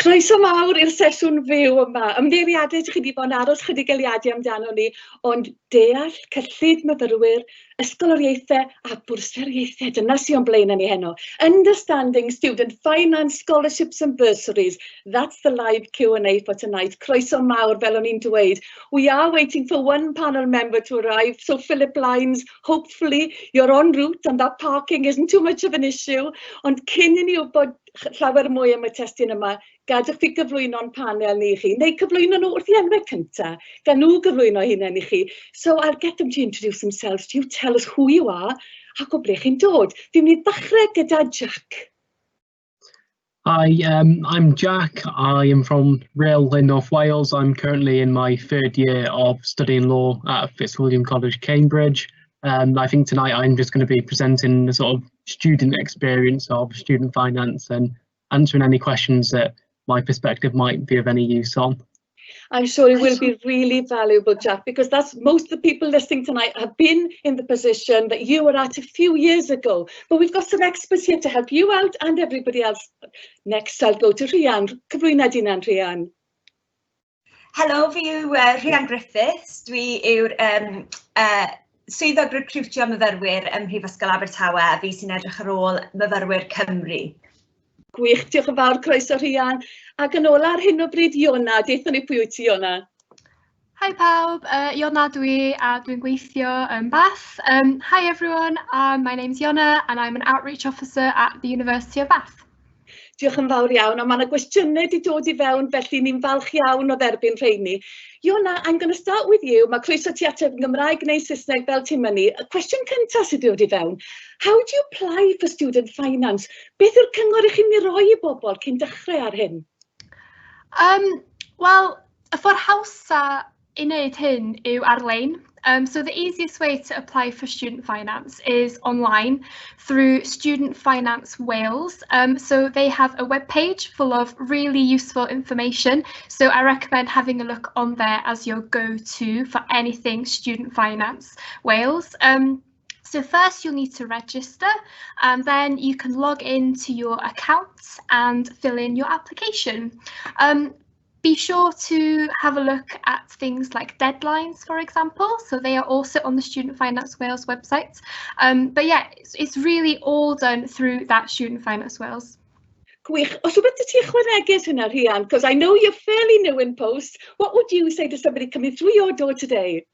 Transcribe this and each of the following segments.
Croeso mawr i'r sesiwn fyw yma. Ymddeiriadau chi wedi bod yn aros chydig eiliadau amdano ni, ond deall, cyllid, myfyrwyr, ysgoloriaethau a bwrsariaethau, dyna sy'n o'n blaen ni heno. Understanding student finance, scholarships and bursaries. That's the live Q&A for tonight. Croeso mawr, fel o'n i'n dweud. We are waiting for one panel member to arrive, so Philip Lines, hopefully you're en route and that parking isn't too much of an issue. Ond cyn i ni wybod llawer mwy am y testyn yma, gadwch fi gyflwyno'n panel ni chi, neu cyflwyno nhw wrth i enwau cyntaf, gan nhw gyflwyno hunain i chi. So I'll get them to introduce themselves. Do you tell us who you are, ac o ble chi'n dod? Fi'n mynd i ddechrau gyda Jack. Hi, I'm Jack. I am from Rhyl in North Wales. I'm currently in my third year of studying law at Fitzwilliam College, Cambridge. I think tonight I'm just going to be presenting the sort of student experience of student finance and answering any questions that my perspective might be of any use on. I'm sure it will be really valuable, Jack, because that's most of the people listening tonight have been in the position that you were at a few years ago. But we've got some experts here to help you out and everybody else. Next, I'll go to Rhian. Cyflwyniad unan, Rhian. Helo, fi yw Rhian Griffiths. Dwi yw'r swyddog recriwtio myfyrwyr ym Mhrifysgol Abertawe a fi sy'n edrych ar ôl myfyrwyr Cymru. Gwych, diolch yn fawr, croeso Rhian. Ac yn ola ar hyn o bryd Iona, deithon ni pwy wyt ti Iona? Hi pawb, Iona dwi a dwi'n gweithio yn Bath. Hi everyone, my name's Iona and I'm an outreach officer at the University of Bath. Diolch yn fawr iawn, a mae yna gwestiynau wedi dod i fewn, felly ni'n falch iawn o dderbyn rheini. Iona, I'm going to start with you. Mae croeso ti ateb yn Gymraeg neu Saesneg fel ti'n mynnu. Y cwestiwn cyntaf sydd wedi dod i fewn. How do you apply for student finance? Beth yw'r cyngor i chi'n roi i bobl cyn dechrau ar hyn? Well, y ffordd hawsa i wneud hyn yw ar-lein. So the easiest way to apply for student finance is online through Student Finance Wales. So they have a web page full of really useful information. So I recommend having a look on there as your go-to for anything Student Finance Wales. So first you'll need to register and then you can log into your account and fill in your application. Be sure to have a look at things like deadlines, for example. So they are also on the Student Finance Wales website. But yeah, it's really all done through that Student Finance Wales. Gwych. Os yw'n ti chwaregus hynna, Rhian, because I know you're fairly new in post. What would you say to somebody coming through your door today?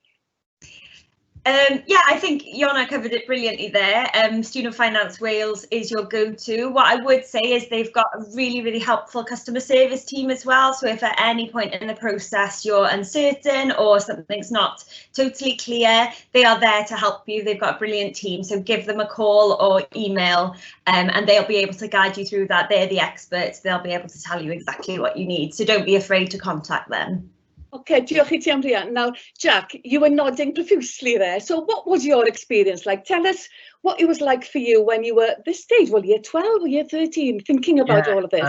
Yeah, I think Iona covered it brilliantly there. Student Finance Wales is your go-to. What I would say is they've got a really, really helpful customer service team as well. So if at any point in the process you're uncertain or something's not totally clear, they are there to help you. They've got a brilliant team. So give them a call or email and they'll be able to guide you through that. They're the experts. They'll be able to tell you exactly what you need. So don't be afraid to contact them. Okay, diolch i ti am Rhian. Now, Jack, you were nodding profusely there. So what was your experience like? Tell us what it was like for you when you were this stage, well, year 12 or year 13, thinking about all of this.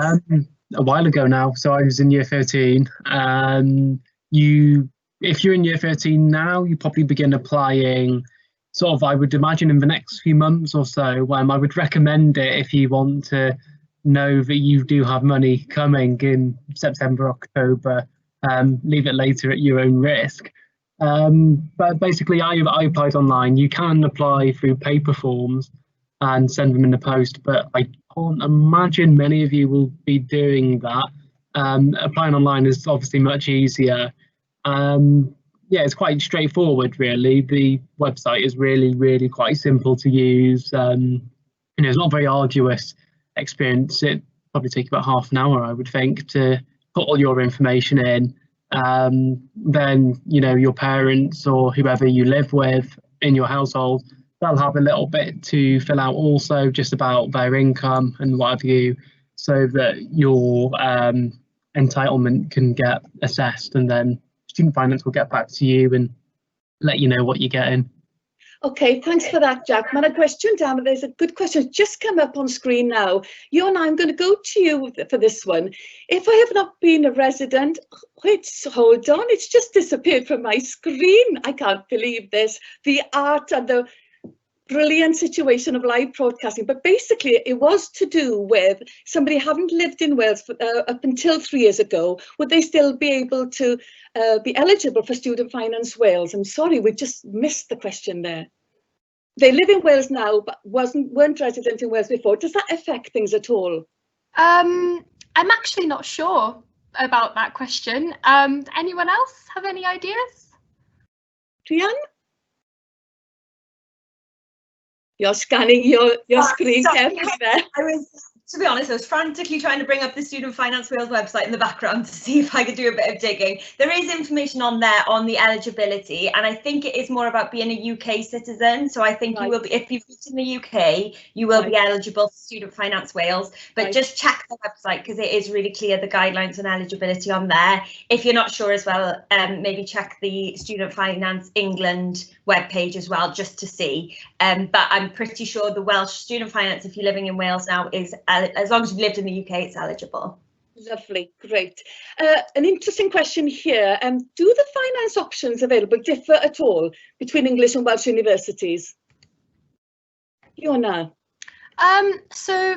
A while ago now, so I was in year 13. If you're in year 13 now, you probably begin applying sort of, I would imagine, in the next few months or so. I would recommend it if you want to know that you do have money coming in September, October. Leave it later at your own risk. But basically, I applied online. You can apply through paper forms and send them in the post, but I can't imagine many of you will be doing that. Applying online is obviously much easier. Yeah, it's quite straightforward, really. The website is really, really quite simple to use. It's not a very arduous experience. It probably take about half an hour, I would think, to put all your information in. Then your parents or whoever you live with in your household, they'll have a little bit to fill out also, just about their income and what have you, so that your entitlement can get assessed, and then Student Finance will get back to you and let you know what you're getting. Okay, thanks for that, Jack. Mae yna gwestiwn down, there's a good question just come up on screen now. Iona, I'm going to go to you for this one. If I have not been a resident, wait, hold on, it's just disappeared from my screen. I can't believe this. The art and the brilliant situation of live broadcasting, but basically it was to do with somebody hadn't lived in Wales for, up until 3 years ago. Would they still be able to be eligible for Student Finance Wales? I'm sorry, we just missed the question there. They live in Wales now, but weren't resident in Wales before. Does that affect things at all? I'm actually not sure about that question. Anyone else have any ideas? Rhian? You're scanning your screen carefully there. To be honest, I was frantically trying to bring up the Student Finance Wales website in the background to see if I could do a bit of digging. There is information on there on the eligibility, and I think it is more about being a UK citizen. So I think you will be, if you've lived in the UK, you will be eligible for Student Finance Wales. But just check the website because it is really clear the guidelines on eligibility on there. If you're not sure as well, maybe check the Student Finance England webpage as well, just to see. But I'm pretty sure the Welsh Student Finance, if you're living in Wales now, is as long as you've lived in the UK, it's eligible. Lovely, great. An interesting question here. Do the finance options available differ at all between English and Welsh universities? Fiona? So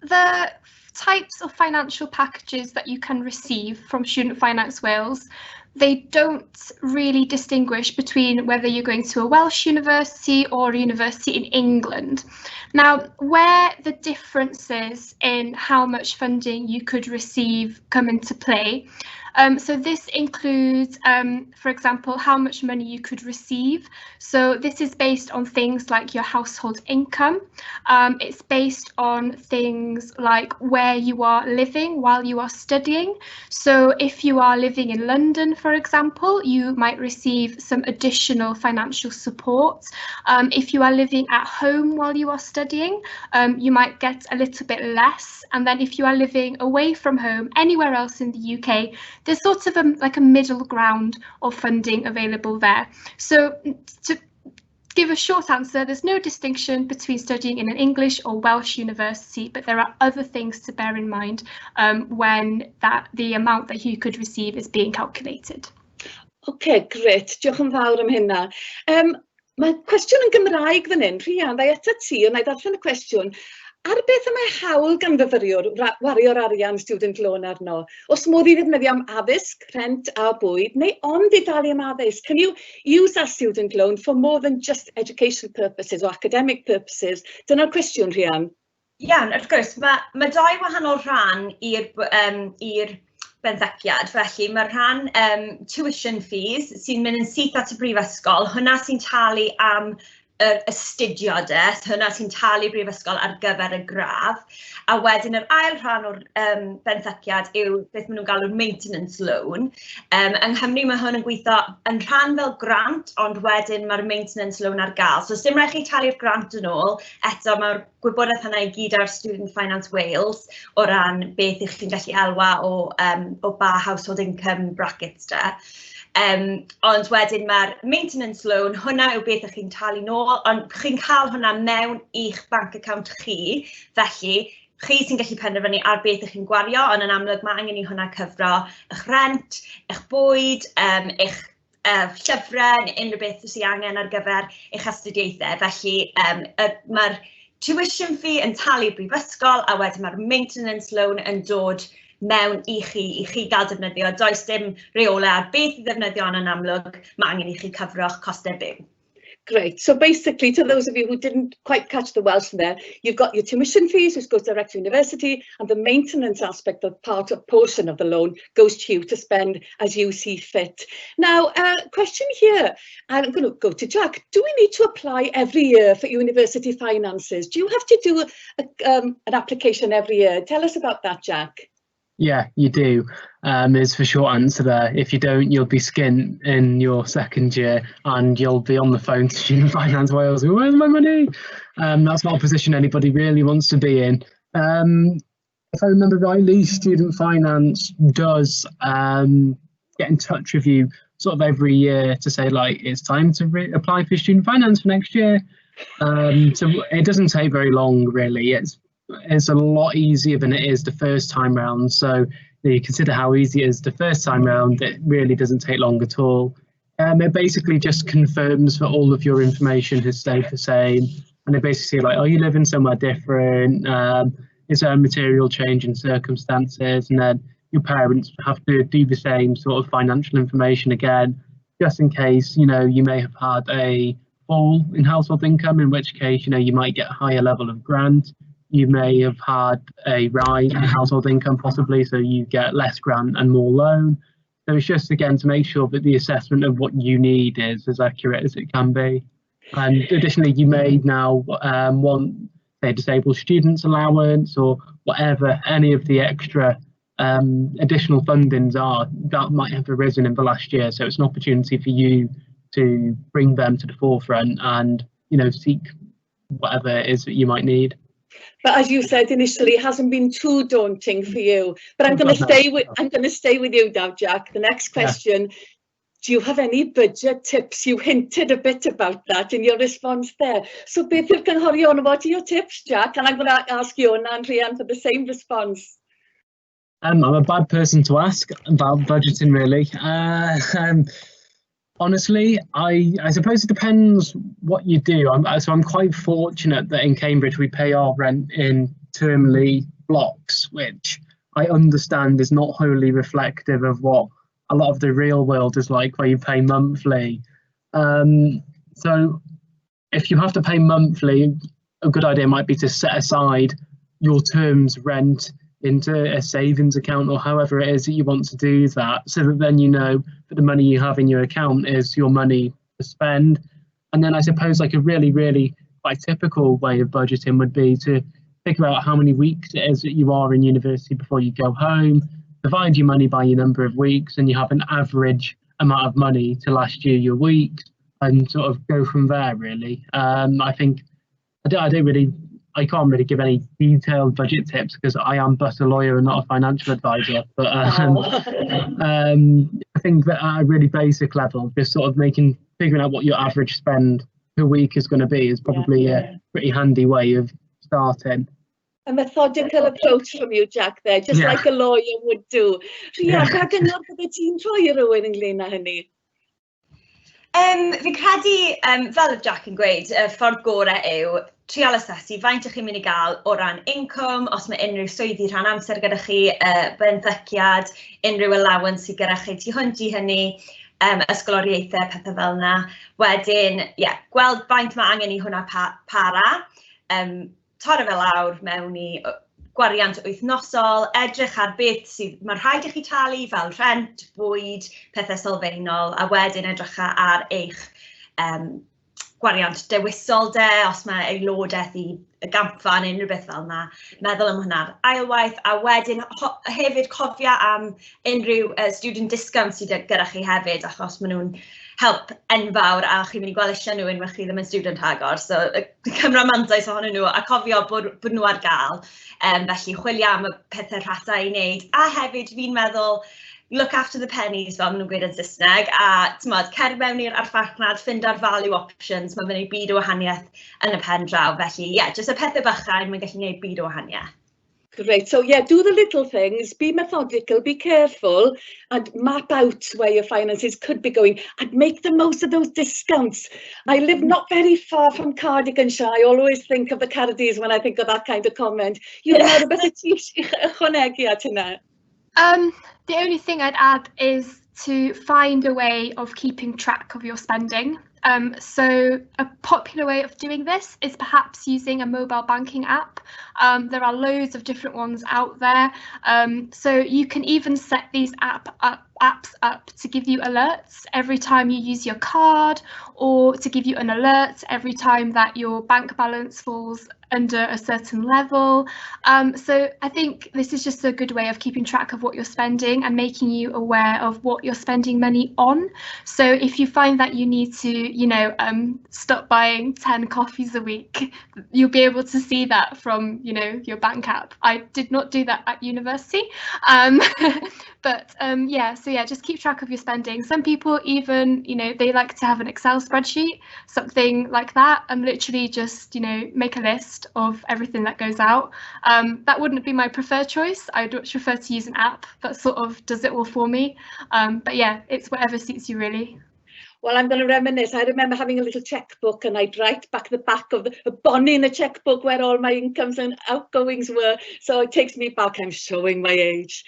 the types of financial packages that you can receive from Student Finance Wales, they don't really distinguish between whether you're going to a Welsh university or a university in England. Now, where the differences in how much funding you could receive come into play, so this includes, for example, how much money you could receive. So this is based on things like your household income. It's based on things like where you are living while you are studying. So if you are living in London, for example, you might receive some additional financial support. If you are living at home while you are studying, you might get a little bit less. And then if you are living away from home, anywhere else in the UK, there's sort of like a middle ground of funding available there. So to give a short answer, there's no distinction between studying in an English or Welsh university, but there are other things to bear in mind when the amount that you could receive is being calculated. OK, grêt. Diolch yn fawr am hynna. Mae cwestiwn yn Gymraeg fan hyn, Rhian, ddau atat ti, ond na i ddarllen y cwestiwn. Ar beth y mae hawl gan fyfyriwr wario'r arian student loan arno? Os modd i ddefnyddio am addysg, rent a bwyd, neu ond i dalu am addysg? Can you use that student loan for more than just educational purposes or academic purposes? Dyna'r cwestiwn, Rhian. Iawn, wrth gwrs, mae dau wahanol rhan i'r benthyciad. Felly mae rhan tuition fees sy'n mynd yn syth at y brifysgol, hwnna sy'n talu am astudiaeth, hwnna sy'n talu brifysgol ar gyfer y gradd. A wedyn yr ail rhan o'r benthyciad yw beth maen nhw'n galw'r maintenance loan. Yng Nghymru mae hwn yn gweithio yn rhan fel grant, ond wedyn mae'r maintenance loan ar gael. So dim rhaid chi talu'r grant yn ôl, eto mae'r gwybodaeth hynna i gyd ar Student Finance Wales o ran beth ych chi'n gallu elwa o ba household income brackets da. Ond wedyn mae'r maintenance loan, hwnna yw beth ych chi'n talu nôl, ond chi'n cael hwnna mewn i'ch bank account chi, felly chi sy'n gallu penderfynu ar beth ych chi'n gwario, ond yn amlwg mae angen i hwnna cyfro eich rent, eich bwyd, eich llyfrau, neu unrhyw beth sy'n angen ar gyfer eich astudiaethau. Felly mae'r tuition fee yn talu brifysgol, a wedyn mae'r maintenance loan yn dod mewn i chi gael defnyddio. Does dim reolau ar beth i ddefnyddio yn amlwg, mae angen i chi cyfro'ch costau byw. Great. So basically, to those of you who didn't quite catch the Welsh there, you've got your tuition fees, which goes direct to university, and the maintenance aspect of portion of the loan goes to you to spend as you see fit. Now, question here, I'm going to go to Jack. Do we need to apply every year for university finances? Do you have to do an application every year? Tell us about that, Jack. Yeah, you do, is the short answer there. If you don't, you'll be skint in your second year and you'll be on the phone to Student Finance Wales. Where's my money? That's not a position anybody really wants to be in. If I remember rightly, Student Finance does get in touch with you sort of every year to say, like, it's time to apply for Student Finance for next year. So it doesn't take very long, really. It's a lot easier than it is the first time round. So you consider how easy it is the first time round. It really doesn't take long at all. It basically just confirms that all of your information has stayed the same, and they basically say like, oh, you live in somewhere different, is there a material change in circumstances, and then your parents have to do the same sort of financial information again, just in case, you know, you may have had a fall in household income, in which case, you know, you might get a higher level of grant. You may have had a rise in household income possibly, so you get less grant and more loan. So it's just, again, to make sure that the assessment of what you need is as accurate as it can be. And additionally, you may now want, say, disabled students allowance or whatever, any of the extra additional fundings are that might have arisen in the last year. So it's an opportunity for you to bring them to the forefront and, you know, seek whatever it is that you might need. But as you said initially, it hasn't been too daunting for you. But I'm going to stay with you now, Jack. The next question, do you have any budget tips? You hinted a bit about that in your response there. So beth yw'r cynghorion, what are your tips, Jack? And I'm going to ask you and Rhian for the same response. I'm a bad person to ask about budgeting, really. Honestly, I suppose it depends what you do. I'm quite fortunate that in Cambridge we pay our rent in termly blocks, which I understand is not wholly reflective of what a lot of the real world is like, where you pay monthly. So if you have to pay monthly, a good idea might be to set aside your term's rent into a savings account or however it is that you want to do that, so that then you know that the money you have in your account is your money to spend. And then I suppose like a really, really quite typical way of budgeting would be to figure out how many weeks it is that you are in university before you go home, divide your money by your number of weeks, and you have an average amount of money to last you your weeks, and sort of go from there, really. I think I can't really give any detailed budget tips because I am but a lawyer and not a financial advisor. But I think that at a really basic level, just sort of figuring out what your average spend per week is going to be is probably a pretty handy way of starting. A methodical approach from you, Jack, there, just like a lawyer would do. Rhian, pa gyngor bydde ti'n rhoi i rywun ynglyn â hynny? Fi'n credu, fel oedd Jack yn gweud, y ffordd gorau yw trial asesu faint ych chi'n mynd i gael o ran income, os mae unrhyw swyddi rhan amser gyda chi, benthyciad, unrhyw allowance sydd gyda chi, tu hwnt i hynny, ysgoloriaethau, pethau fel yna. Wedyn, gweld faint mae angen i hwnna para, torri fe lawr mewn i gwariant wythnosol, edrych ar beth sydd mae rhaid i chi talu fel rhent, bwyd, pethau sylfaenol, a wedyn edrych ar eich gwariant dewisol os mae aelodaeth i y gampfa neu unrhyw beth fel yna, meddwl am hwnna'r ailwaith, a wedyn hefyd cofia am unrhyw student discount sydd gyda chi hefyd, achos maen nhw'n help enfawr a chi'n mynd i gweld eisiau nhw unwaith chi ddim yn student agor. So, cymryd mantais ohonyn nhw a cofio bod nhw ar gael. Felly, chwilio am y pethau rhata i wneud. A hefyd, fi'n meddwl, look after the pennies, fel maen nhw'n gweud yn Saesneg, a cer mewn i'r arfarchnad, ffind ar value options, mae'n gwneud byd o wahaniaeth yn y pen draw. Felly, jyst y pethau bychain, mae'n gallu gwneud byd o wahaniaeth. Great. So do the little things, be methodical, be careful, and map out where your finances could be going, and make the most of those discounts. I live not very far from Cardiganshire. I always think of the Cardies when I think of that kind of comment. You know, but it's the only thing I'd add is to find a way of keeping track of your spending. So a popular way of doing this is perhaps using a mobile banking app. There are loads of different ones out there. So you can even set these apps up to give you alerts every time you use your card, or to give you an alert every time that your bank balance falls under a certain level. So I think this is just a good way of keeping track of what you're spending and making you aware of what you're spending money on. So if you find that you need to, stop buying 10 coffees a week, you'll be able to see that from, your bank app. I did not do that at university. But just keep track of your spending. Some people even, they like to have an Excel spreadsheet, something like that, and literally just, make a list of everything that goes out. That wouldn't be my preferred choice. I'd much prefer to use an app that sort of does it all for me. But yeah, it's whatever suits you really. Well, I'm going to reminisce. I remember having a little checkbook and I'd write back the back of the bonnie in the checkbook where all my incomes and outgoings were. So it takes me back. I'm showing my age.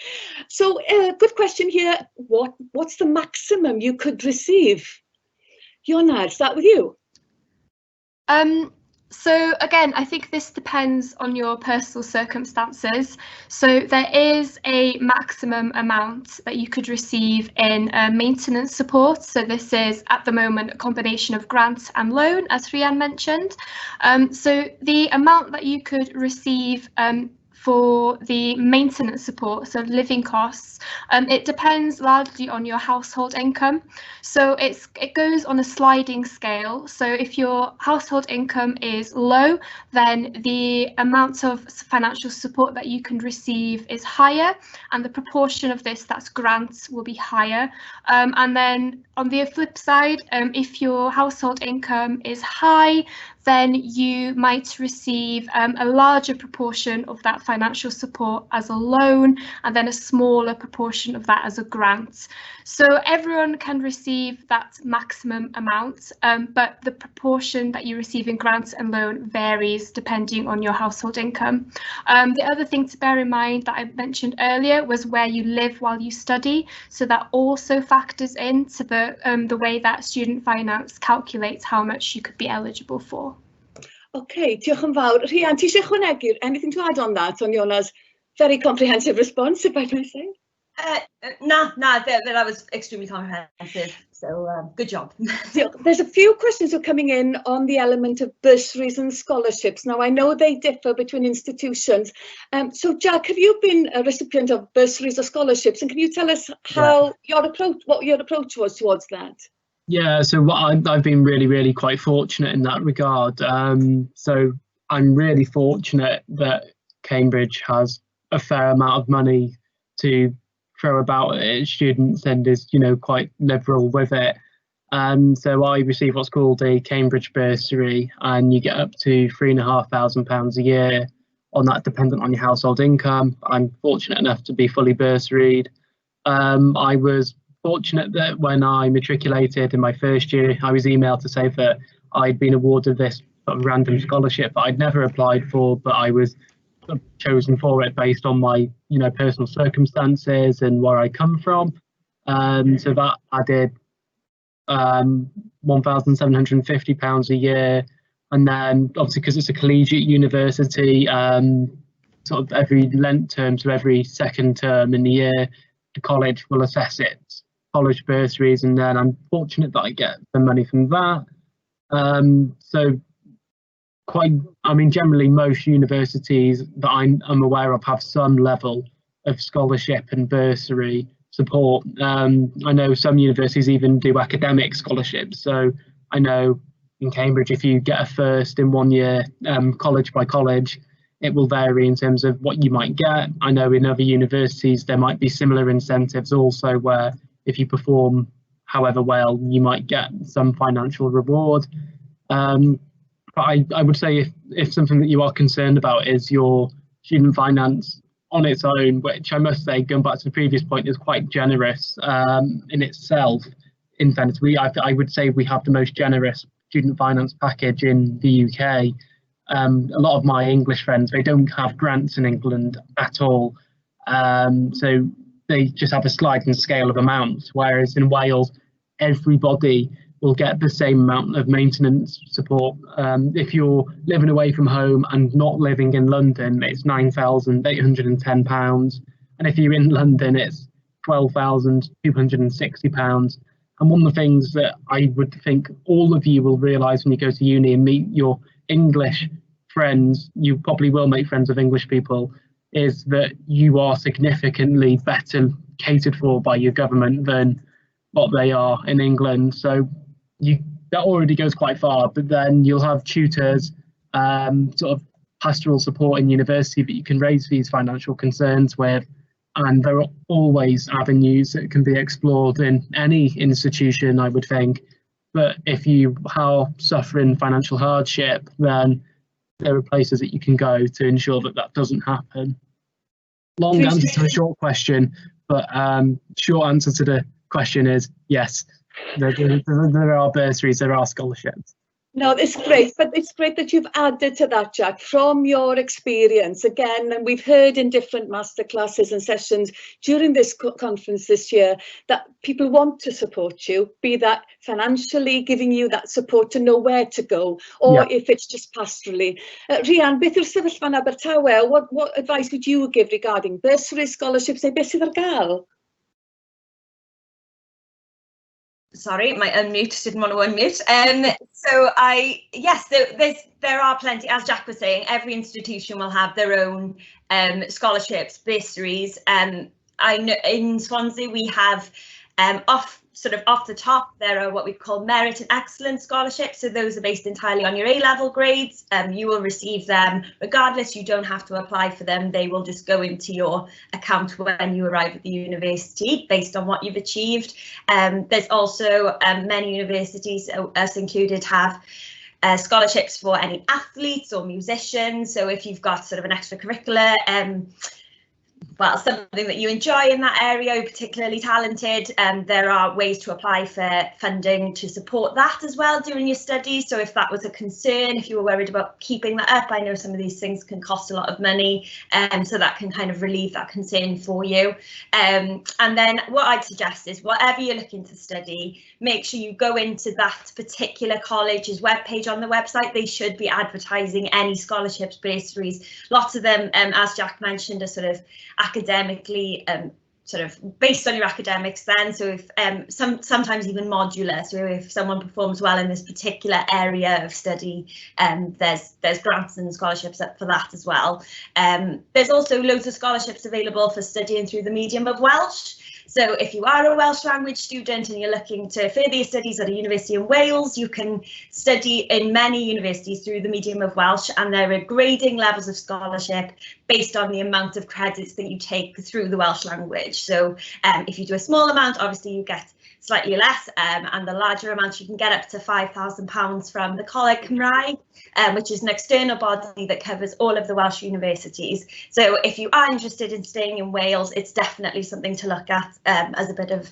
So good question here. What's the maximum you could receive? Yona, I'll start with you. So again, I think this depends on your personal circumstances. So there is a maximum amount that you could receive in maintenance support. So this is at the moment a combination of grant and loan, as Rhian mentioned. So the amount that you could receive for the maintenance support, so living costs, it depends largely on your household income. So it goes on a sliding scale. So if your household income is low, then the amount of financial support that you can receive is higher, and the proportion of this that's grants will be higher. And then on the flip side, if your household income is high, then you might receive a larger proportion of that financial support as a loan, and then a smaller proportion of that as a grant. So everyone can receive that maximum amount, but the proportion that you receive in grants and loan varies depending on your household income. The other thing to bear in mind that I mentioned earlier was where you live while you study. So that also factors into the way that student finance calculates how much you could be eligible for. Okay, diolch yn fawr. Rhian, ti eisiau ychwanegu anything to add on that, on Yona's very comprehensive response, if I may say? No, that was extremely comprehensive. So good job. There's a few questions that are coming in on the element of bursaries and scholarships. Now, I know they differ between institutions. So, Jack, have you been a recipient of bursaries or scholarships? And can you tell us how what your approach was towards that? Yeah, so I've been really quite fortunate in that regard. So I'm really fortunate that Cambridge has a fair amount of money to throw about at its students and is, quite liberal with it. So I receive what's called a Cambridge bursary, and you get up to £3,500 a year on that, dependent on your household income. I'm fortunate enough to be fully bursaried. I was fortunate that when I matriculated in my first year, I was emailed to say that I'd been awarded this sort of random scholarship that I'd never applied for, but I was sort of chosen for it based on my, personal circumstances and where I come from. So that added £1,750 a year. And then obviously, because it's a collegiate university, sort of every Lent term, so every second term in the year, the college will assess its college bursaries, and then I'm fortunate that I get the money from that. Generally most universities that I'm aware of have some level of scholarship and bursary support. I know some universities even do academic scholarships. So I know in Cambridge, if you get a first in 1 year, college by college, it will vary in terms of what you might get. I know in other universities, there might be similar incentives also, where if you perform however well, you might get some financial reward. But I would say if something that you are concerned about is your student finance on its own, which I must say, going back to the previous point, is quite generous in itself. In fairness, I would say we have the most generous student finance package in the UK. A lot of my English friends, they don't have grants in England at all. So they just have a sliding scale of amounts, whereas in Wales, everybody will get the same amount of maintenance support. If you're living away from home and not living in London, it's £9,810. And if you're in London, it's £12,260. And one of the things that I would think all of you will realise when you go to uni and meet your English friends, you probably will make friends with English people, is that you are significantly better catered for by your government than what they are in England. So that already goes quite far, but then you'll have tutors, sort of pastoral support in university that you can raise these financial concerns with, and there are always avenues that can be explored in any institution, I would think. But if you are suffering financial hardship, then there are places that you can go to ensure that that doesn't happen. Long answer to a short question, but short answer to the question is yes, There are bursaries, there are scholarships. No, it's great, but it's great that you've added to that, Jack, from your experience. Again, and we've heard in different masterclasses and sessions during this conference this year that people want to support you, be that financially, giving you that support to know where to go, or if it's just pastorally. Rhian, beth yw'r sefyllfa yn Abertawe? What advice would you give regarding bursary scholarships, neu beth sydd ar gael? Sorry, my unmute didn't want to unmute. Yes, there are plenty, as Jack was saying, every institution will have their own scholarships, bursaries. I know in Swansea we have off the top, there are what we call merit and excellence scholarships. So those are based entirely on your A-level grades. You will receive them regardless. You don't have to apply for them. They will just go into your account when you arrive at the university based on what you've achieved. There's also many universities, us included, have scholarships for any athletes or musicians. So if you've got sort of an extracurricular something that you enjoy in that area, you're particularly talented, there are ways to apply for funding to support that as well during your studies. So if that was a concern, if you were worried about keeping that up, I know some of these things can cost a lot of money, so that can kind of relieve that concern for you. And then what I'd suggest is whatever you're looking to study, make sure you go into that particular college's webpage on the website. They should be advertising any scholarships, bursaries. Lots of them, as Jack mentioned, are sort of academically sort of based on your academics then, so if sometimes even modular, so if someone performs well in this particular area of study, there's grants and scholarships up for that as well. There's also loads of scholarships available for studying through the medium of Welsh. So if you are a Welsh language student and you're looking to further your studies at a university in Wales, you can study in many universities through the medium of Welsh, and there are grading levels of scholarship based on the amount of credits that you take through the Welsh language. So if you do a small amount, obviously you get slightly less, and the larger amounts you can get up to £5,000 from the Coleg Cymraeg, which is an external body that covers all of the Welsh universities. So if you are interested in staying in Wales, it's definitely something to look at as a bit of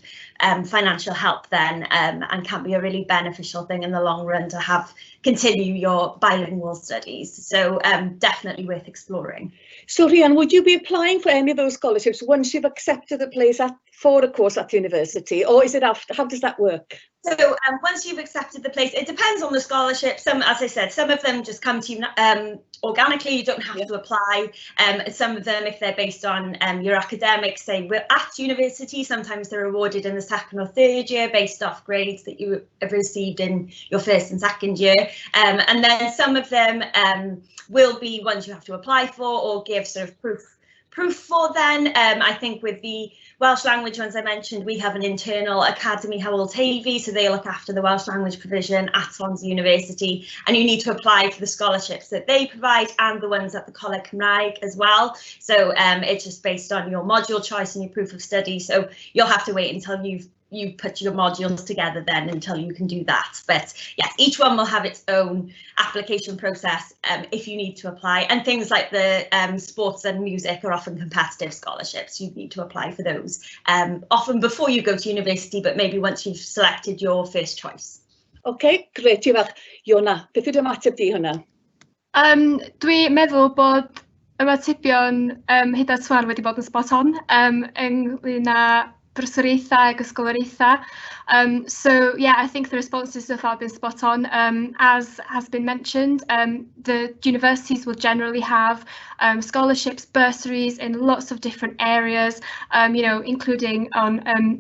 financial help then, and can be a really beneficial thing in the long run to continue your bilingual studies. So definitely worth exploring. So Rhian, would you be applying for any of those scholarships once you've accepted a place for a course at university, or is it after? How does that work? So once you've accepted the place, it depends on the scholarship. Some, as I said, some of them just come to you organically. You don't have to apply. Some of them, if they're based on your academics, say we're at university, sometimes they're awarded in the second or third year based off grades that you have received in your first and second year. And then some of them will be ones you have to apply for or give sort of proof for then. I think with the Welsh language ones I mentioned, we have an internal academy, Hywel Teifi, so they look after the Welsh language provision at Swansea University, and you need to apply for the scholarships that they provide and the ones at the Coleg Cymraeg as well. So it's just based on your module choice and your proof of study, so you'll have to wait until you put your modules together then until you can do that. But yes, each one will have its own application process if you need to apply, and things like the sports and music are often competitive scholarships. You need to apply for those often before you go to university, but maybe once you've selected your first choice. Okay, great. Iona, beth yw'r ymateb di hwnna? Dwi'n meddwl bod ymatebion hyd at swan wedi bod yn spot on ynglyn â Bwrsariaethau ag Ysgoloriaethau. So yeah, I think the responses so far have been spot on. As has been mentioned, the universities will generally have scholarships, bursaries in lots of different areas, including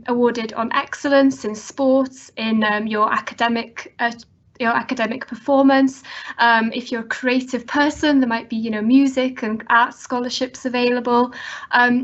awarded on excellence in sports, in your academic performance. If you're a creative person, there might be, music and art scholarships available.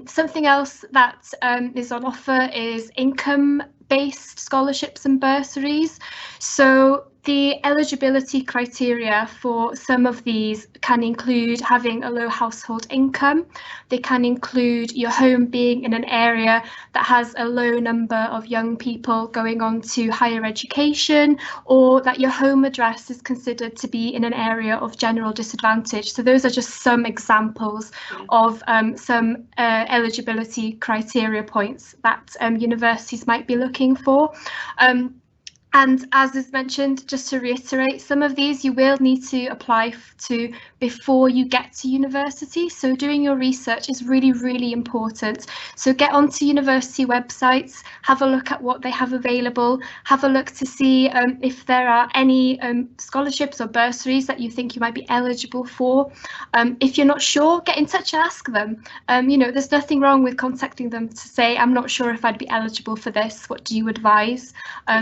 Something else that is on offer is income-based scholarships and bursaries. So the eligibility criteria for some of these can include having a low household income. They can include your home being in an area that has a low number of young people going on to higher education, or that your home address is considered to be in an area of general disadvantage. So those are just some examples of some eligibility criteria points that universities might be looking for. And as is mentioned, just to reiterate, some of these you will need to apply to before you get to university. So doing your research is really, really important. So get onto university websites, have a look at what they have available, have a look to see if there are any scholarships or bursaries that you think you might be eligible for. If you're not sure, get in touch and ask them. You know, there's nothing wrong with contacting them to say, I'm not sure if I'd be eligible for this. What do you advise?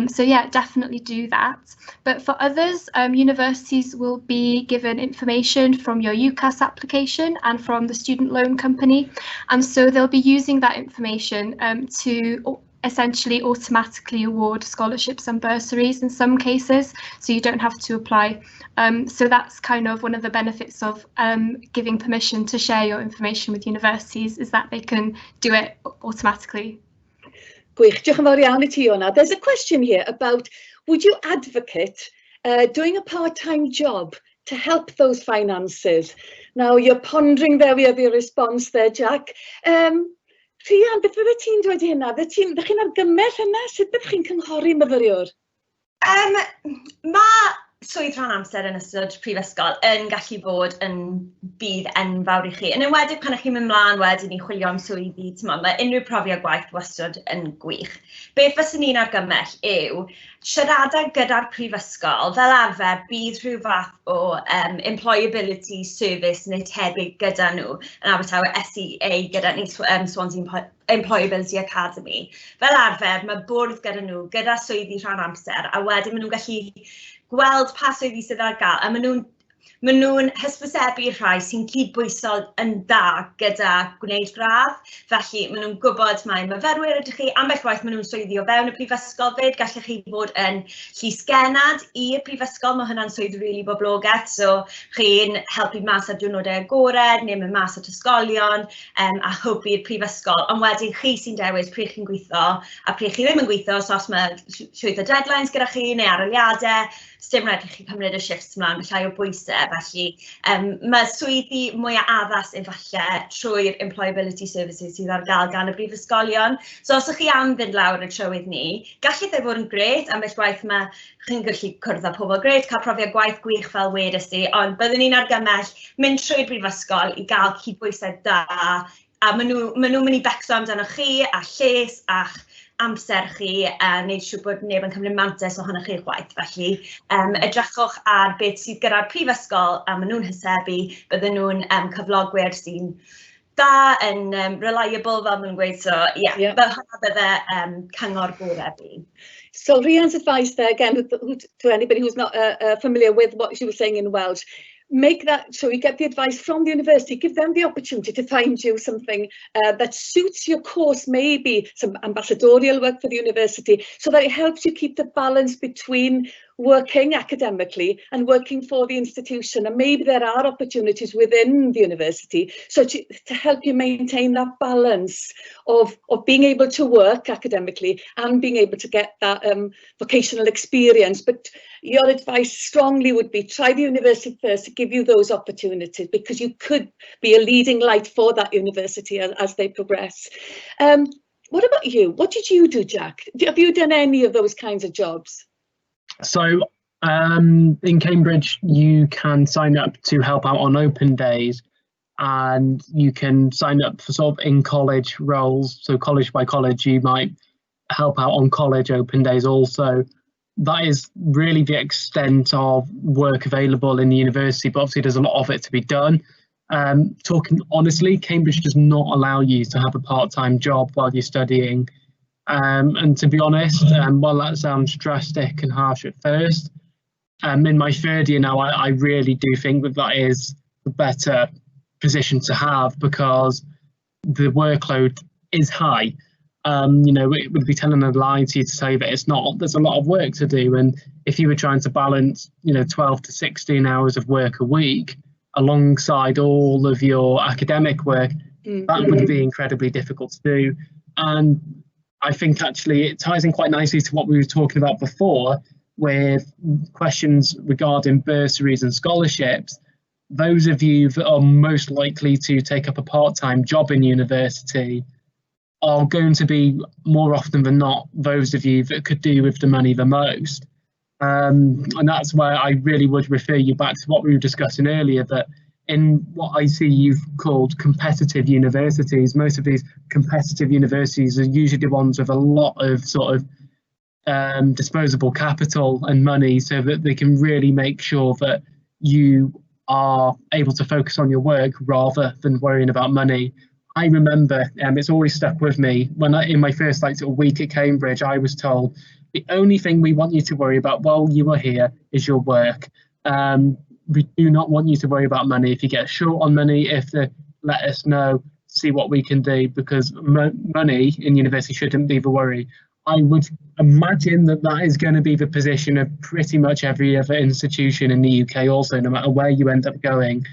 So yeah, definitely do that. But for others, universities will be given information from your UCAS application and from the student loan company. And so they'll be using that information to essentially automatically award scholarships and bursaries in some cases, so you don't have to apply. So that's kind of one of the benefits of giving permission to share your information with universities, is that they can do it automatically. Gwych, diolch yn fawr iawn I ti hwnna. There's a question here about, would you advocate doing a part-time job to help those finances? Now, you're pondering there with your response there, Jack. Rhian, beth fydde ti'n dweud hynna? Ydych chi'n argymell hynna? Sut byddech chi'n cynghori myfyriwr? Mae swydd rhan amser yn ystod prifysgol yn gallu bod yn bydd enfawr I chi. Yn enwedig pan ych chi'n mynd mlaen wedyn I chwilio am swyddi, mae unrhyw profiad gwaith wastad yn gwych. Beth fyswn ni'n argymell yw siaradau gyda'r prifysgol, fel arfer bydd rhyw fath o employability service neu tebyg gyda nhw yn Abertawe SEA gyda ni Swansea Employability Academy. Fel arfer, mae bwrdd gyda nhw, gyda swyddi rhan amser, a wedyn maen nhw'n gallu gweld pa swyddi sydd ar gael, a maen nhw'n hysbysebu'r rhai sy'n cydbwyso yn dda gyda gwneud braf. Felly, maen nhw'n gwybod mae myfyrwyr ydych chi, ambell waith maen nhw'n swyddi o fewn y prifysgol fyd, gallech chi fod yn llysgenad i'r prifysgol, mae hynna'n swydd rili boblogaidd, so chi'n helpu mas ar diwrnodau agored, neu mynd mas at ysgolion, a hybu'r prifysgol, ond wedyn chi sy'n dewis pryd chi'n gweithio, a pryd chi ddim yn gweithio, so os mae llwyth o deadlines gyda chi, neu aroliadau, dim rhaid I chi cymryd y shifts mlaen, llai o bwysau, felly mae swyddi mwyaf addas efallai trwy'r employability services sydd ar gael gan y brifysgolion. So os ych chi am fynd lawr y trywydd ni, gallith ei fod yn gret, ambell waith mae chi'n gallu cwrdd â pobl gret, cael profiad gwaith gwych fel wedys I, ond byddwn ni'n argymell mynd trwy'r brifysgol I gael cydbwysau da, a maen nhw'n mynd I becso amdano chi, a lles, a'ch amser chi, a wneud siŵr bod neb yn cymryd mantais ohonoch chi'ch waith. Felly, edrychwch ar beth sydd gyda'r prifysgol, a maen nhw'n hysebu, bydden nhw'n cyflogwyr sy'n da, yn reliable fel maen nhw'n gweud. So, fel hynny bydde cyngor gorau fi. So Rhian's advice there, again, to anybody who's not familiar with what she was saying in Welsh, make that, so you get the advice from the university, give them the opportunity to find you something that suits your course, maybe some ambassadorial work for the university, so that it helps you keep the balance between working academically and working for the institution. And maybe there are opportunities within the university so to help you maintain that balance of being able to work academically and being able to get that vocational experience. But your advice strongly would be try the university first to give you those opportunities, because you could be a leading light for that university as they progress. What about you? What did you do, Jack? Have you done any of those kinds of jobs? So in Cambridge, you can sign up to help out on open days, and you can sign up for sort of in-college roles. So college by college, you might help out on college open days also. That is really the extent of work available in the university, but obviously there's a lot of it to be done. Talking honestly, Cambridge does not allow you to have a part-time job while you're studying. And to be honest, while that sounds drastic and harsh at first, in my third year now, I really do think that is the better position to have, because the workload is high. It would be telling a lie to you to say that it's not. There's a lot of work to do, and if you were trying to balance, 12 to 16 hours of work a week alongside all of your academic work, that would be incredibly difficult to do. And I think actually it ties in quite nicely to what we were talking about before with questions regarding bursaries and scholarships. Those of you that are most likely to take up a part-time job in university are going to be more often than not those of you that could do with the money the most. And that's where I really would refer you back to what we were discussing earlier, that in what I see you've called competitive universities, most of these competitive universities are usually the ones with a lot of sort of disposable capital and money, so that they can really make sure that you are able to focus on your work rather than worrying about money. I remember, it's always stuck with me, when in my first sort of week at Cambridge, I was told, the only thing we want you to worry about while you are here is your work. We do not want you to worry about money. If you get short on money, let us know, see what we can do, because money in university shouldn't be the worry. I would imagine that is going to be the position of pretty much every other institution in the UK also, no matter where you end up going.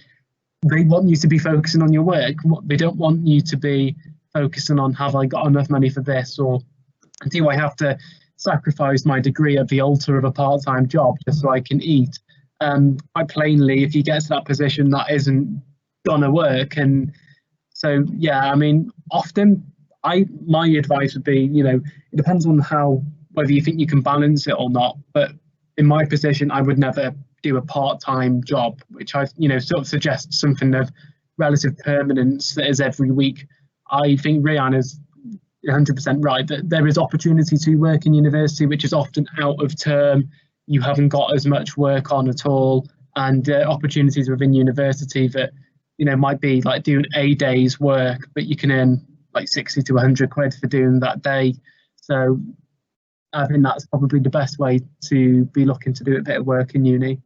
They want you to be focusing on your work. They don't want you to be focusing on, have I got enough money for this, or do I have to sacrifice my degree at the altar of a part-time job just so I can eat? Quite plainly, if you get to that position, that isn't gonna work. And so, yeah, I mean, often my advice would be, it depends on whether you think you can balance it or not. But in my position, I would never do a part-time job, which I, sort of suggests something of relative permanence that is every week. I think Rhian is 100% right that there is opportunity to work in university, which is often out of term. You haven't got as much work on at all, and opportunities within university that might be like doing a day's work, but you can earn like 60 to 100 quid for doing that day. So I think that's probably the best way to be looking to do a bit of work in uni.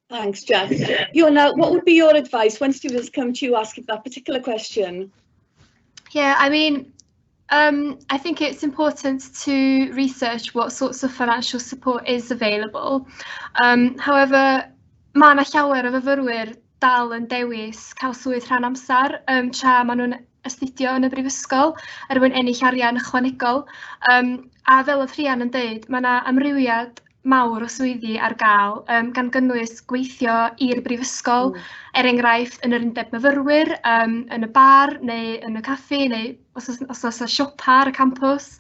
Thanks, Jack. Fiona, what would be your advice when students come to you asking that particular question? Yeah, I mean, I think it's important to research what sorts of financial support is available. However, mae yna llawer o fyfyrwyr dal yn dewis cael swydd rhan amser tra maen nhw'n astudio yn y brifysgol er mwyn ennill arian ychwanegol. A fel oedd Rhian yn dweud, mae yna amrywiad mawr o swyddi ar gael, gan gynnwys gweithio i'r brifysgol, enghraifft yn yr undeb myfyrwyr, yn y bar neu yn y caffi, neu os oes y siopa ar y campws.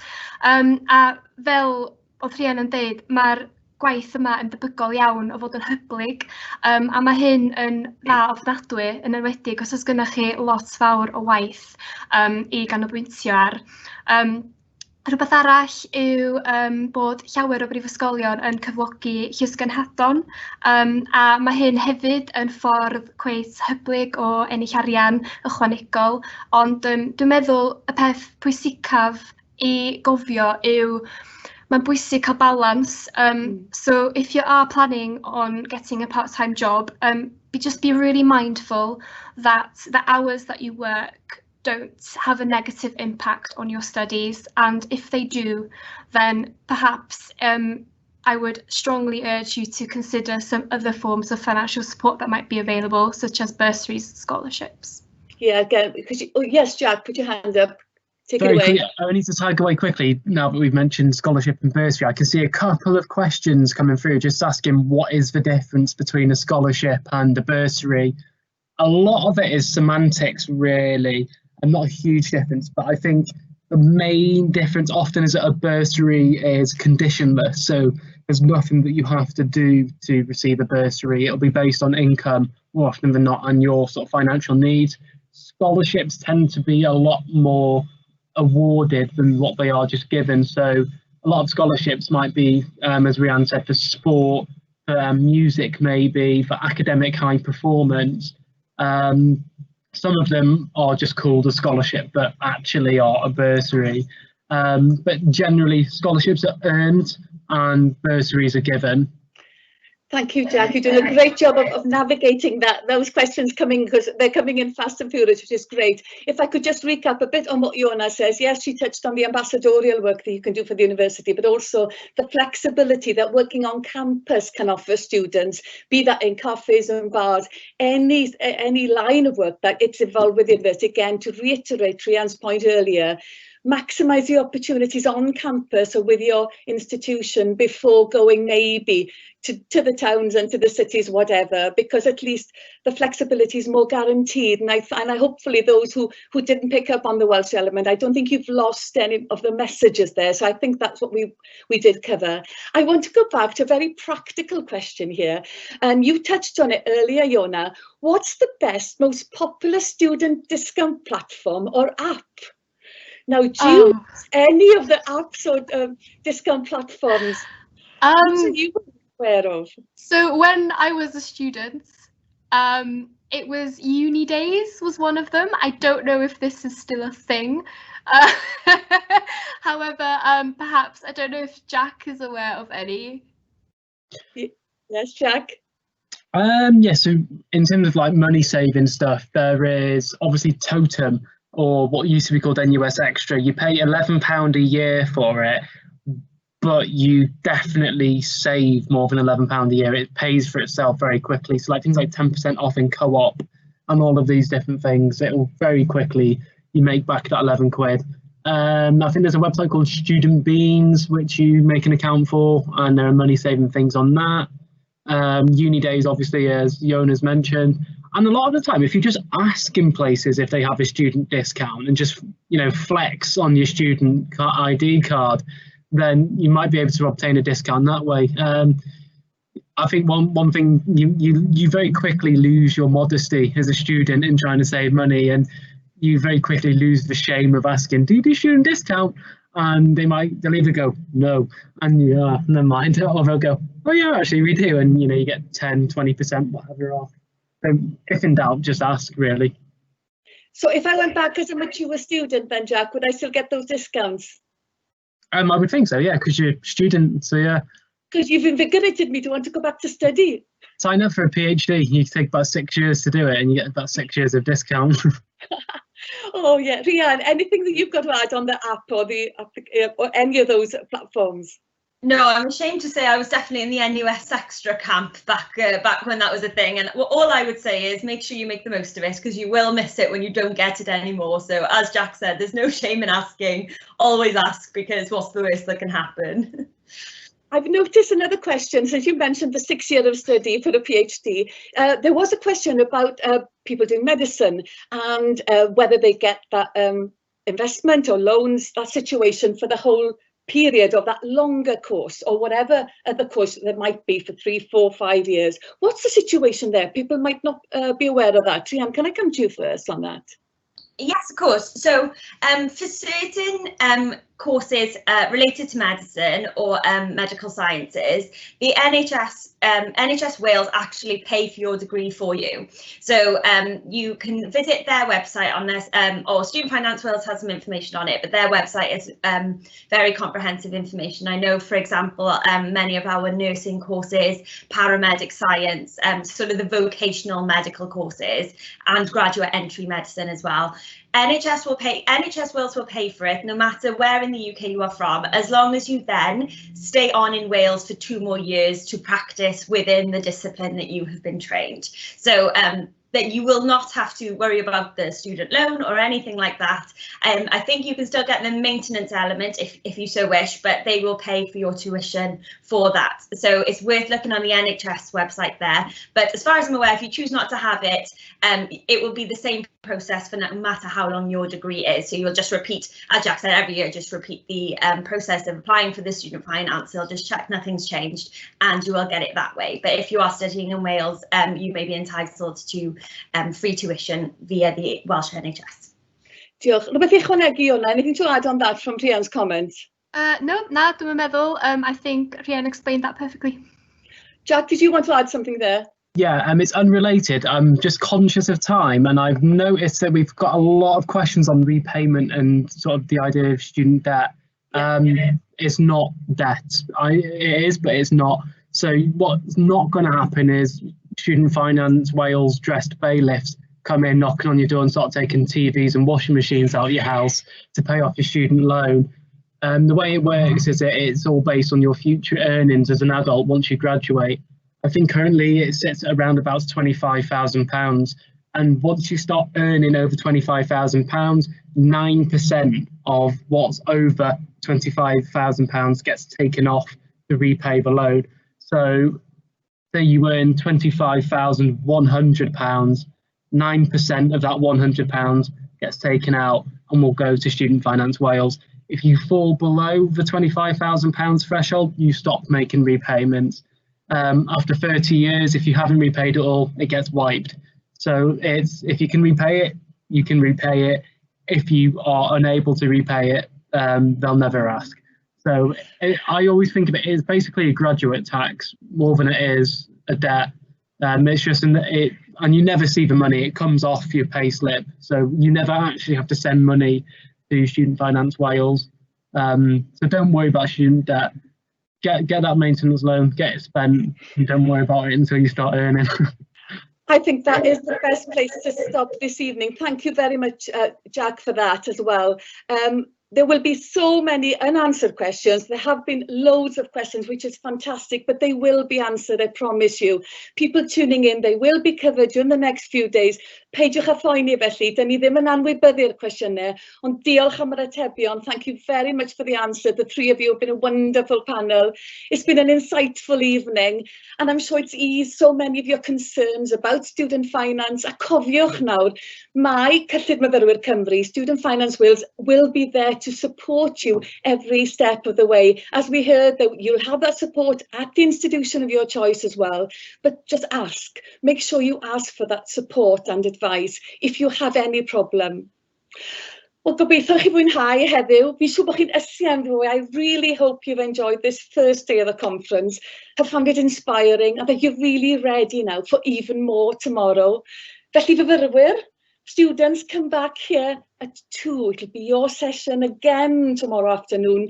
A fel oedd Rhian yn dweud, mae'r gwaith yma yn debygol iawn o fod yn hyblyg, a mae hyn yn dda ofnadwy, yn enwedig os oes gennych chi lot fawr o waith i ganolbwyntio ar. Rhywbeth arall yw bod llawer o brifysgolion yn cyflogi llysgenhadon, a mae hyn hefyd yn ffordd cweit hyblyg o ennill arian ychwanegol, ond dwi'n meddwl y peth pwysicaf i gofio yw mae'n bwysig cael balance. So if you are planning on getting a part-time job, just be really mindful that the hours that you work don't have a negative impact on your studies, and if they do, then perhaps I would strongly urge you to consider some other forms of financial support that might be available, such as bursaries and scholarships. Yeah, again, because yes, Jack, put your hand up. Take it away. I need to tag away quickly now that we've mentioned scholarship and bursary. I can see a couple of questions coming through just asking what is the difference between a scholarship and a bursary. A lot of it is semantics, really, and not a huge difference, but I think the main difference often is that a bursary is conditionless, so there's nothing that you have to do to receive a bursary. It'll be based on income more often than not and your sort of financial needs. Scholarships tend to be a lot more awarded than what they are just given, so a lot of scholarships might be, as Rhian said, for sport, for music maybe, for academic high performance. Some of them are just called a scholarship but actually are a bursary, but generally scholarships are earned and bursaries are given. Thank you, Jack. You're doing a great job of navigating those questions coming, because they're coming in fast and furious, which is great. If I could just recap a bit on what Fiona says. Yes, she touched on the ambassadorial work that you can do for the university, but also the flexibility that working on campus can offer students, be that in cafes and bars, any line of work that it's involved with the university. Again, to reiterate Rhian's point earlier, maximise the opportunities on campus or with your institution before going maybe to the towns and to the cities, whatever, because at least the flexibility is more guaranteed. And I hopefully those who didn't pick up on the Welsh element, I don't think you've lost any of the messages there. So I think that's what we did cover. I want to go back to a very practical question here. And you touched on it earlier, Iona. What's the best, most popular student discount platform or app? Now, do you use any of the apps or discount platforms? What are you aware of? So when I was a student, it was Uni Days was one of them. I don't know if this is still a thing. However, perhaps, I don't know if Jack is aware of any. Yes, Jack? Yeah, so in terms of like money saving stuff, there is obviously Totem, or what used to be called NUS Extra. You pay £11 a year for it, but you definitely save more than £11 a year. It pays for itself very quickly. So like things like 10% off in co-op and all of these different things, it'll very quickly, you make back that 11 quid. I think there's a website called Student Beans, which you make an account for, and there are money saving things on that. Uni Days, obviously, as Iona's mentioned. And a lot of the time, if you just ask in places if they have a student discount and just, flex on your student ID card, then you might be able to obtain a discount that way. I think one thing, you very quickly lose your modesty as a student in trying to save money, and you very quickly lose the shame of asking, do you do student discount? And they'll either go, no, and yeah, never mind, or they'll go, oh yeah, actually we do, and you get 10, 20%, whatever off. If in doubt, just ask, really. So if I went back as a mature student then, Jack, would I still get those discounts? I would think so, yeah, because you're a student, so yeah. Because you've invigorated me to want to go back to study. Sign up for a PhD. You take about 6 years to do it, and you get about 6 years of discount. Oh yeah, Rhian, anything that you've got to add on the app or any of those platforms? No, I'm ashamed to say I was definitely in the NUS Extra camp back when that was a thing. And all I would say is make sure you make the most of it, because you will miss it when you don't get it anymore. So as Jack said, there's no shame in asking. Always ask, because what's the worst that can happen? I've noticed another question, since you mentioned the 6 year of study for a PhD. There was a question about people doing medicine and whether they get that investment or loans, that situation for the whole period of that longer course, or whatever the course there might be for 3, 4, 5 years. What's the situation there? People might not be aware of that. Rhian, can I come to you first on that? Yes, of course. So for certain courses related to medicine or medical sciences, the NHS Wales actually pay for your degree for you. So you can visit their website on this, or Student Finance Wales has some information on it, but their website is very comprehensive information. I know, for example, many of our nursing courses, paramedic science, sort of the vocational medical courses, and graduate entry medicine as well. NHS Wales will pay for it no matter where in the UK you are from, as long as you then stay on in Wales for 2 more years to practice within the discipline that you have been trained. So that you will not have to worry about the student loan or anything like that. I think you can still get the maintenance element if you so wish, but they will pay for your tuition for that. So it's worth looking on the NHS website there. But as far as I'm aware, if you choose not to have it, it will be the same process for no matter how long your degree is. So you'll just repeat, as Jack said, every year, just repeat the process of applying for the student finance. They'll just check nothing's changed and you will get it that way. But if you are studying in Wales, you may be entitled to free tuition via the Welsh NHS. Diolch. Rhywbeth i ychwanegu hwnna? Anything to add on that from Rhian's comment? No, dwi'n meddwl. I think Rhian explained that perfectly. Jack, did you want to add something there? Yeah, it's unrelated. I'm just conscious of time, and I've noticed that we've got a lot of questions on repayment and sort of the idea of student debt. It's not debt. It is, but it's not. So what's not going to happen is Student Finance Wales dressed bailiffs come in, knocking on your door and start taking TVs and washing machines out of your house to pay off your student loan. The way it works is it's all based on your future earnings as an adult once you graduate. I think currently it sits at around about £25,000. And once you start earning over £25,000, 9% of what's over £25,000 gets taken off to repay the loan. So say you earn £25,100, 9% of that £100 gets taken out and will go to Student Finance Wales. If you fall below the £25,000 threshold, you stop making repayments. After 30 years, if you haven't repaid it all, it gets wiped. So if you can repay it, you can repay it. If you are unable to repay it, they'll never ask. So I always think of it as basically a graduate tax more than it is a debt. It's just and you never see the money. It comes off your pay slip, so you never actually have to send money to Student Finance Wales. So don't worry about student debt. Get that maintenance loan, get it spent, and don't worry about it until you start earning. I think that is the best place to stop this evening. Thank you very much, Jack, for that as well. There will be so many unanswered questions. There have been loads of questions, which is fantastic, but they will be answered, I promise you. People tuning in, they will be covered during the next few days. Peidiwch â phoeni felly, dyn ni ddim yn anwybyddu'r cwestiynau, ond diolch am yr atebion. Thank you very much for the answer. The three of you have been a wonderful panel. It's been an insightful evening, and I'm sure it's eased so many of your concerns about student finance. A cofiwch nawr, mae Cyllid Myfyrwyr Cymru, Student Finance Wales, will be there to support you every step of the way. As we heard, that you'll have that support at the institution of your choice as well, but just ask. Make sure you ask for that support and advice if you have any problem. Wel, gobeithio chi fwynhau heddiw. Fi'n siŵr bod chi'n ysien fwy. I really hope you've enjoyed this first day of the conference, have found it inspiring, and that you're really ready now for even more tomorrow. Felly, fyfyrwyr, students, come back here at 2. It'll be your session again tomorrow afternoon.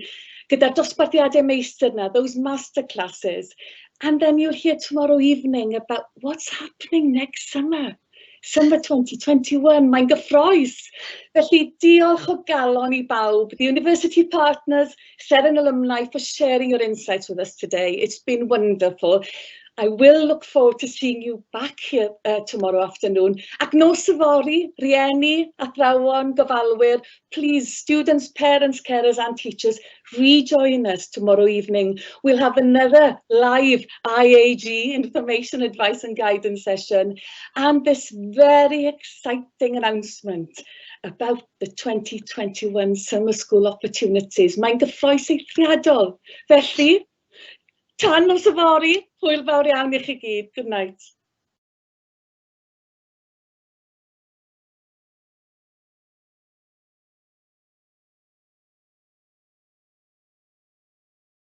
Gyda'r dosbarthiadau meistr na, those master classes. And then you'll hear tomorrow evening about what's happening next summer. Summer 2021, mae'n gyffroes. Felly, diolch o galon I bawb, the university partners, Seren alumni, for sharing your insights with us today. It's been wonderful. I will look forward to seeing you back here tomorrow afternoon. Ac nos yfory, rieni, athrawon, gofalwyr, please, students, parents, carers and teachers, rejoin us tomorrow evening. We'll have another live IAG, Information, Advice and Guidance session, and this very exciting announcement about the 2021 summer school opportunities. Mae'n gyffroes eithriadol. Felly, tan nos yfory, hwyl fawr iawn I chi gyd. Good night.